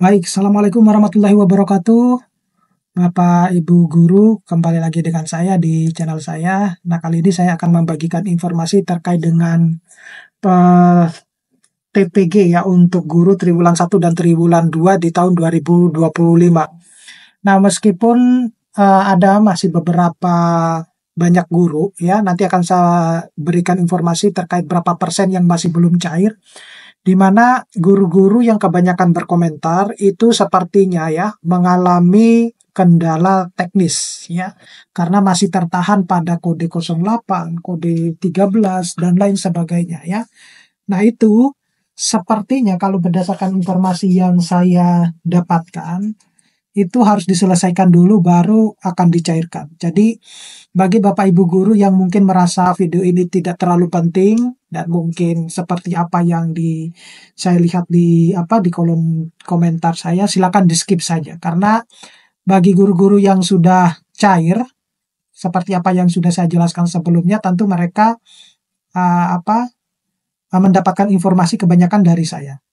Baik, Assalamualaikum warahmatullahi wabarakatuh. Bapak Ibu guru, kembali lagi dengan saya di channel saya. Nah, kali ini saya akan membagikan informasi terkait dengan eh, TPG ya untuk guru triwulan 1 dan triwulan 2 di tahun 2025. Nah, meskipun ada masih beberapa banyak guru ya, nanti akan saya berikan informasi terkait berapa persen yang masih belum cair, di mana guru-guru yang kebanyakan berkomentar itu sepertinya ya mengalami kendala teknis ya, karena masih tertahan pada kode 08, kode 13 dan lain sebagainya ya. Nah, itu sepertinya kalau berdasarkan informasi yang saya dapatkan itu harus diselesaikan dulu baru akan dicairkan. Jadi bagi Bapak Ibu guru yang mungkin merasa video ini tidak terlalu penting dan mungkin seperti apa yang saya lihat di kolom komentar saya, silakan di-skip saja. Karena bagi guru-guru yang sudah cair seperti apa yang sudah saya jelaskan sebelumnya, tentu mereka mendapatkan informasi kebanyakan dari saya.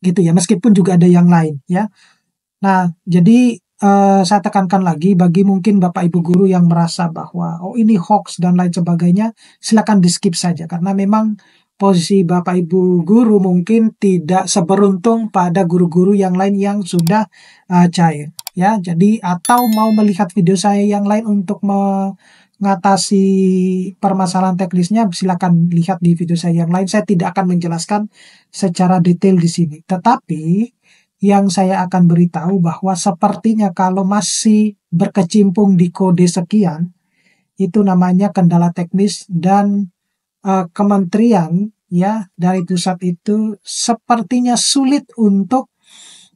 Gitu ya, meskipun juga ada yang lain ya. Nah, jadi saya tekankan lagi bagi mungkin Bapak Ibu guru yang merasa bahwa oh ini hoax dan lain sebagainya, silakan di-skip saja karena memang posisi Bapak Ibu guru mungkin tidak seberuntung pada guru-guru yang lain yang sudah cair ya. Jadi atau mau melihat video saya yang lain untuk mengatasi permasalahan teknisnya, silakan lihat di video saya yang lain. Saya tidak akan menjelaskan secara detail di sini. Tetapi yang saya akan beritahu bahwa sepertinya kalau masih berkecimpung di kode sekian, itu namanya kendala teknis dan kementerian ya dari pusat itu sepertinya sulit untuk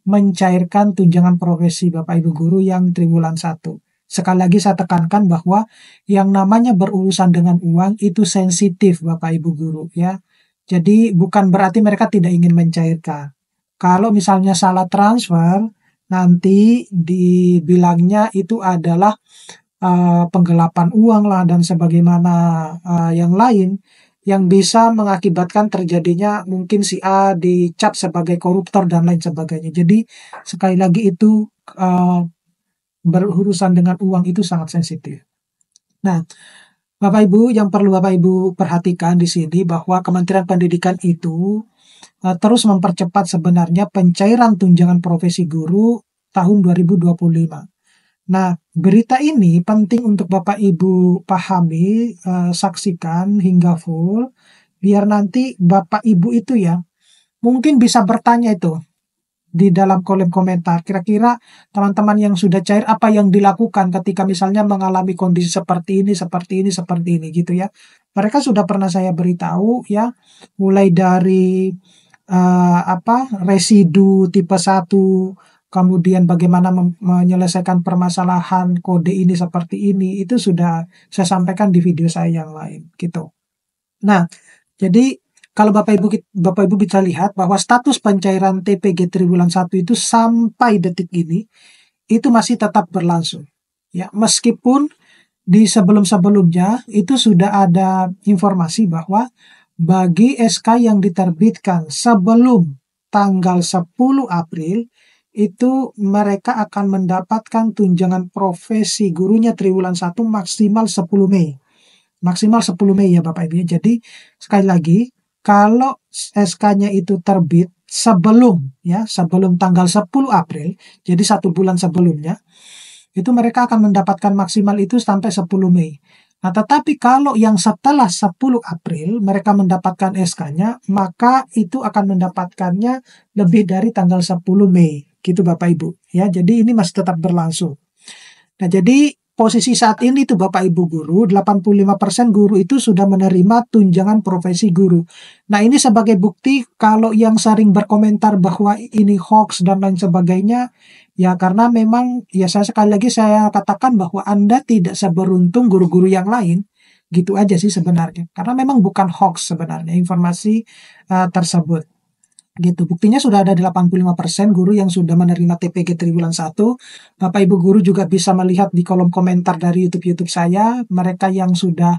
mencairkan tunjangan profesi Bapak Ibu guru yang triwulan 1. Sekali lagi saya tekankan bahwa yang namanya berurusan dengan uang itu sensitif Bapak Ibu guru ya. Jadi bukan berarti mereka tidak ingin mencairkan. Kalau misalnya salah transfer, nanti dibilangnya itu adalah penggelapan uang lah dan sebagaimana yang lain yang bisa mengakibatkan terjadinya mungkin si A dicap sebagai koruptor dan lain sebagainya. Jadi sekali lagi itu berurusan dengan uang itu sangat sensitif. Nah, Bapak Ibu yang perlu Bapak Ibu perhatikan di sini bahwa Kementerian Pendidikan itu terus mempercepat sebenarnya pencairan tunjangan profesi guru tahun 2025. Nah, berita ini penting untuk Bapak Ibu pahami, saksikan hingga full, biar nanti Bapak Ibu itu ya, mungkin bisa bertanya itu di dalam kolom komentar, kira-kira teman-teman yang sudah cair apa yang dilakukan ketika misalnya mengalami kondisi seperti ini, seperti ini, seperti ini gitu ya. Mereka sudah pernah saya beritahu ya, mulai dari residu tipe 1, kemudian bagaimana menyelesaikan permasalahan kode ini seperti ini, itu sudah saya sampaikan di video saya yang lain gitu. Nah, jadi kalau Bapak Ibu bisa lihat bahwa status pencairan TPG triwulan 1 itu sampai detik ini itu masih tetap berlangsung. Ya, meskipun di sebelum-sebelumnya itu sudah ada informasi bahwa bagi SK yang diterbitkan sebelum tanggal 10 April itu mereka akan mendapatkan tunjangan profesi gurunya triwulan 1 maksimal 10 Mei. Maksimal 10 Mei ya Bapak Ibu ya. Jadi sekali lagi kalau SK-nya itu terbit sebelum tanggal 10 April, jadi 1 bulan sebelumnya, itu mereka akan mendapatkan maksimal itu sampai 10 Mei. Nah, tetapi kalau yang setelah 10 April mereka mendapatkan SK-nya, maka itu akan mendapatkannya lebih dari tanggal 10 Mei. Gitu Bapak Ibu. Ya, jadi ini masih tetap berlangsung. Nah, jadi posisi saat ini tuh Bapak Ibu guru, 85% guru itu sudah menerima tunjangan profesi guru. Nah, ini sebagai bukti kalau yang sering berkomentar bahwa ini hoax dan lain sebagainya, ya karena memang ya saya sekali lagi saya katakan bahwa Anda tidak seberuntung guru-guru yang lain. Gitu aja sih sebenarnya. Karena memang bukan hoax sebenarnya informasi tersebut. Gitu. Buktinya sudah ada 85% guru yang sudah menerima TPG triwulan 1. Bapak Ibu guru juga bisa melihat di kolom komentar dari YouTube saya, mereka yang sudah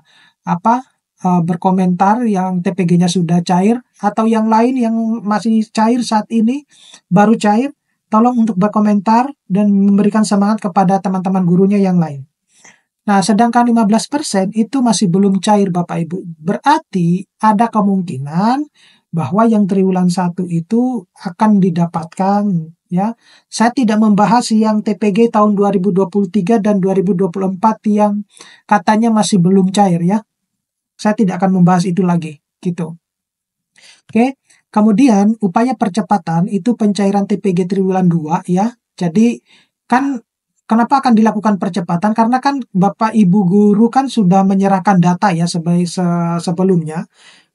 berkomentar yang TPG-nya sudah cair atau yang lain yang masih cair saat ini, baru cair, tolong untuk berkomentar dan memberikan semangat kepada teman-teman gurunya yang lain. Nah, sedangkan 15% itu masih belum cair Bapak Ibu. Berarti ada kemungkinan bahwa yang triwulan 1 itu akan didapatkan, ya. Saya tidak membahas yang TPG tahun 2023 dan 2024 yang katanya masih belum cair, ya. Saya tidak akan membahas itu lagi, gitu. Oke. Kemudian upaya percepatan itu pencairan TPG triwulan 2, ya. Jadi kan kenapa akan dilakukan percepatan? Karena kan Bapak Ibu guru kan sudah menyerahkan data ya sebelumnya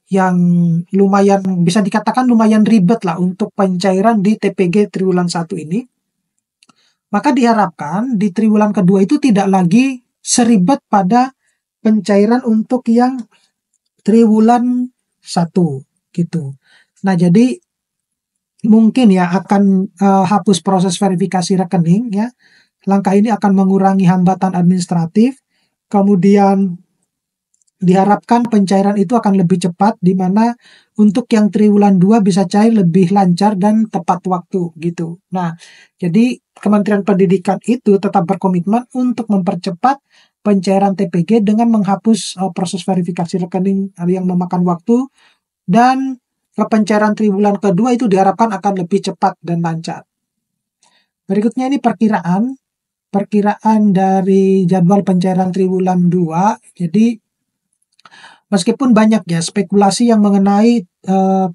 yang lumayan bisa dikatakan lumayan ribet lah untuk pencairan di TPG triwulan 1 ini. Maka diharapkan di triwulan kedua itu tidak lagi seribet pada pencairan untuk yang triwulan 1 gitu. Nah, jadi mungkin ya akan hapus proses verifikasi rekening ya. Langkah ini akan mengurangi hambatan administratif. Kemudian diharapkan pencairan itu akan lebih cepat di mana untuk yang triwulan 2 bisa cair lebih lancar dan tepat waktu gitu. Nah, jadi Kementerian Pendidikan itu tetap berkomitmen untuk mempercepat pencairan TPG dengan menghapus proses verifikasi rekening yang memakan waktu, dan pencairan triwulan kedua itu diharapkan akan lebih cepat dan lancar. Berikutnya ini perkiraan dari jadwal pencairan triwulan 2. Jadi meskipun banyak ya spekulasi yang mengenai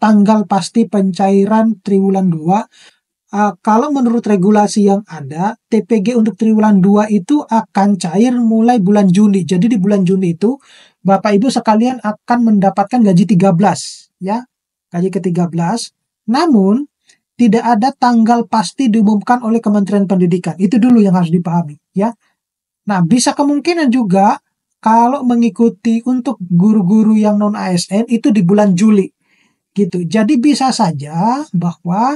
tanggal pasti pencairan triwulan 2, kalau menurut regulasi yang ada, TPG untuk triwulan 2 itu akan cair mulai bulan Juni. Jadi di bulan Juni itu Bapak Ibu sekalian akan mendapatkan gaji 13 ya. Gaji ke-13. Namun tidak ada tanggal pasti diumumkan oleh Kementerian Pendidikan. Itu dulu yang harus dipahami ya. Nah, bisa kemungkinan juga kalau mengikuti untuk guru-guru yang non ASN itu di bulan Juli gitu. Jadi bisa saja bahwa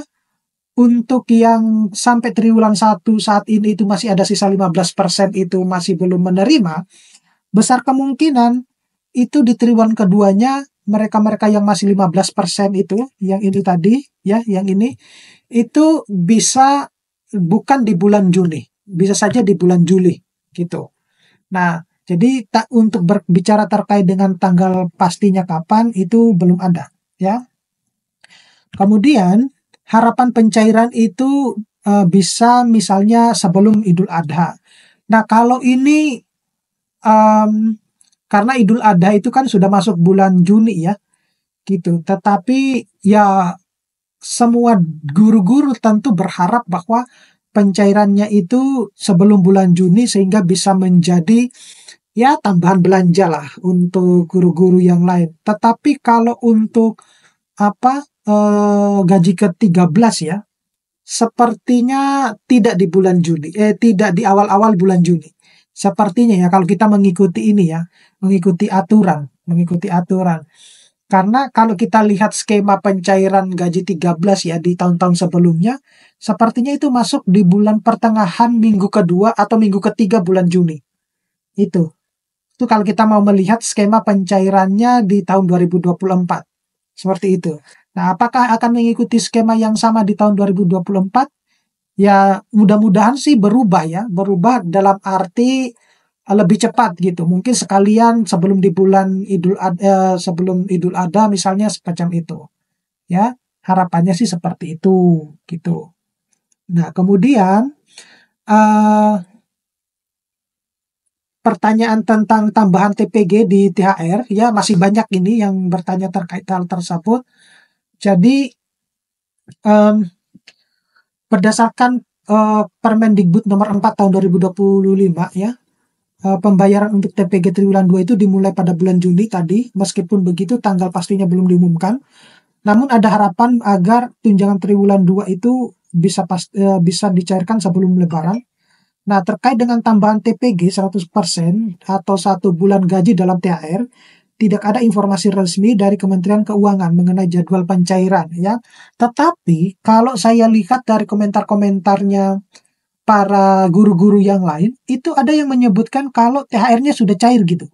untuk yang sampai triwulan 1 saat ini itu masih ada sisa 15% itu masih belum menerima, besar kemungkinan itu di triwulan keduanya mereka-mereka yang masih 15% itu, yang ini tadi ya, yang ini itu bisa bukan di bulan Juni, bisa saja di bulan Juli gitu. Nah, jadi untuk berbicara terkait dengan tanggal pastinya kapan itu belum ada ya. Kemudian harapan pencairan itu bisa misalnya sebelum Idul Adha. Nah, kalau ini karena Idul Adha itu kan sudah masuk bulan Juni ya, gitu. Tetapi ya semua guru-guru tentu berharap bahwa pencairannya itu sebelum bulan Juni sehingga bisa menjadi ya tambahan belanja lah untuk guru-guru yang lain. Tetapi kalau untuk gaji ke-13 ya, sepertinya tidak di bulan Juni, tidak di awal-awal bulan Juni. Sepertinya ya kalau kita mengikuti ini ya, mengikuti aturan. Karena kalau kita lihat skema pencairan gaji 13 ya di tahun-tahun sebelumnya, sepertinya itu masuk di bulan pertengahan minggu kedua atau minggu ketiga bulan Juni. Itu kalau kita mau melihat skema pencairannya di tahun 2024. Seperti itu. Nah, apakah akan mengikuti skema yang sama di tahun 2024? Ya, mudah-mudahan sih berubah ya. Berubah dalam arti lebih cepat gitu. Mungkin sekalian sebelum di bulan sebelum Idul Adha misalnya semacam itu. Ya, harapannya sih seperti itu gitu. Nah, kemudian pertanyaan tentang tambahan TPG di THR ya masih banyak ini yang bertanya terkait hal tersebut. Jadi berdasarkan Permendikbud nomor 4 tahun 2025 ya, pembayaran untuk TPG triwulan 2 itu dimulai pada bulan Juni tadi. Meskipun begitu tanggal pastinya belum diumumkan. Namun ada harapan agar tunjangan triwulan 2 itu bisa dicairkan sebelum Lebaran. Nah, terkait dengan tambahan TPG 100% atau 1 bulan gaji dalam THR, tidak ada informasi resmi dari Kementerian Keuangan mengenai jadwal pencairan ya. Tetapi kalau saya lihat dari komentar-komentarnya para guru-guru yang lain, itu ada yang menyebutkan kalau THR-nya sudah cair gitu.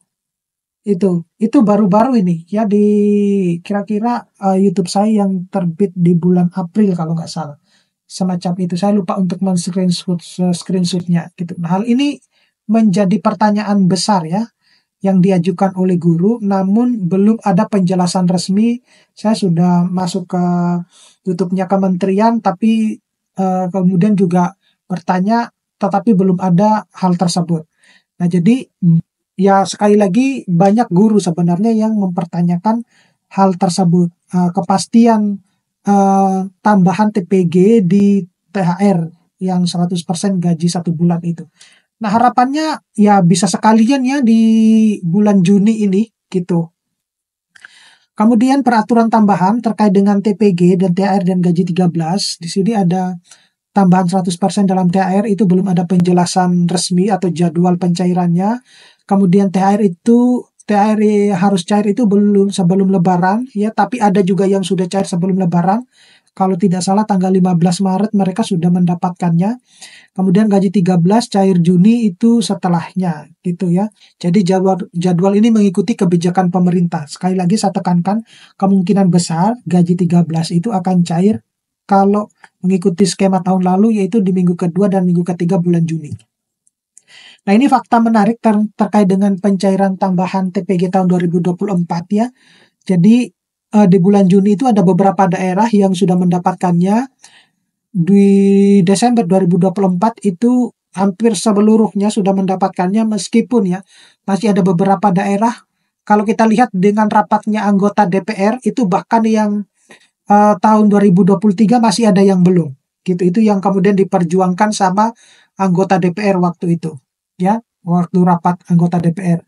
Itu baru-baru ini ya di kira-kira YouTube saya yang terbit di bulan April kalau nggak salah. semacam itu. Saya lupa untuk screenshotnya gitu. Nah, hal ini menjadi pertanyaan besar ya yang diajukan oleh guru, namun belum ada penjelasan resmi. Saya sudah masuk ke YouTube-nya kementerian, tapi kemudian juga bertanya, tetapi belum ada hal tersebut. Nah, jadi ya sekali lagi banyak guru sebenarnya yang mempertanyakan hal tersebut, kepastian tambahan TPG di THR yang 100% gaji 1 bulan itu. Nah, harapannya ya bisa sekalian ya di bulan Juni ini gitu. Kemudian peraturan tambahan terkait dengan TPG dan THR dan gaji 13, di sini ada tambahan 100% dalam THR, itu belum ada penjelasan resmi atau jadwal pencairannya. Kemudian THR harus cair itu belum sebelum Lebaran ya, tapi ada juga yang sudah cair sebelum Lebaran. Kalau tidak salah tanggal 15 Maret mereka sudah mendapatkannya. Kemudian gaji 13 cair Juni itu setelahnya gitu ya. Jadi jadwal ini mengikuti kebijakan pemerintah. Sekali lagi saya tekankan, kemungkinan besar gaji 13 itu akan cair kalau mengikuti skema tahun lalu, yaitu di minggu kedua dan minggu ketiga bulan Juni. Nah, ini fakta menarik terkait dengan pencairan tambahan TPG tahun 2024 ya. Jadi di bulan Juni itu ada beberapa daerah yang sudah mendapatkannya. Di Desember 2024 itu hampir seluruhnya sudah mendapatkannya, meskipun ya masih ada beberapa daerah, kalau kita lihat dengan rapatnya anggota DPR itu bahkan yang tahun 2023 masih ada yang belum gitu. Itu yang kemudian diperjuangkan sama anggota DPR waktu itu ya, waktu rapat anggota DPR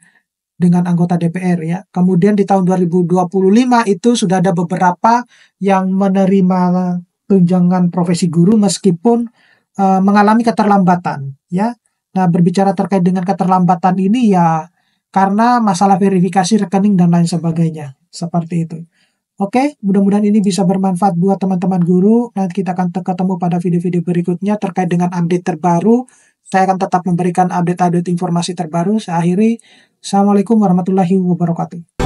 dengan anggota DPR ya. Kemudian di tahun 2025 itu sudah ada beberapa yang menerima tunjangan profesi guru meskipun mengalami keterlambatan ya. Nah, berbicara terkait dengan keterlambatan ini ya karena masalah verifikasi rekening dan lain sebagainya. Seperti itu. Oke, mudah-mudahan ini bisa bermanfaat buat teman-teman guru. Nanti kita akan ketemu pada video-video berikutnya terkait dengan update terbaru. Saya akan tetap memberikan update-update informasi terbaru. Saya akhiri. Assalamualaikum warahmatullahi wabarakatuh.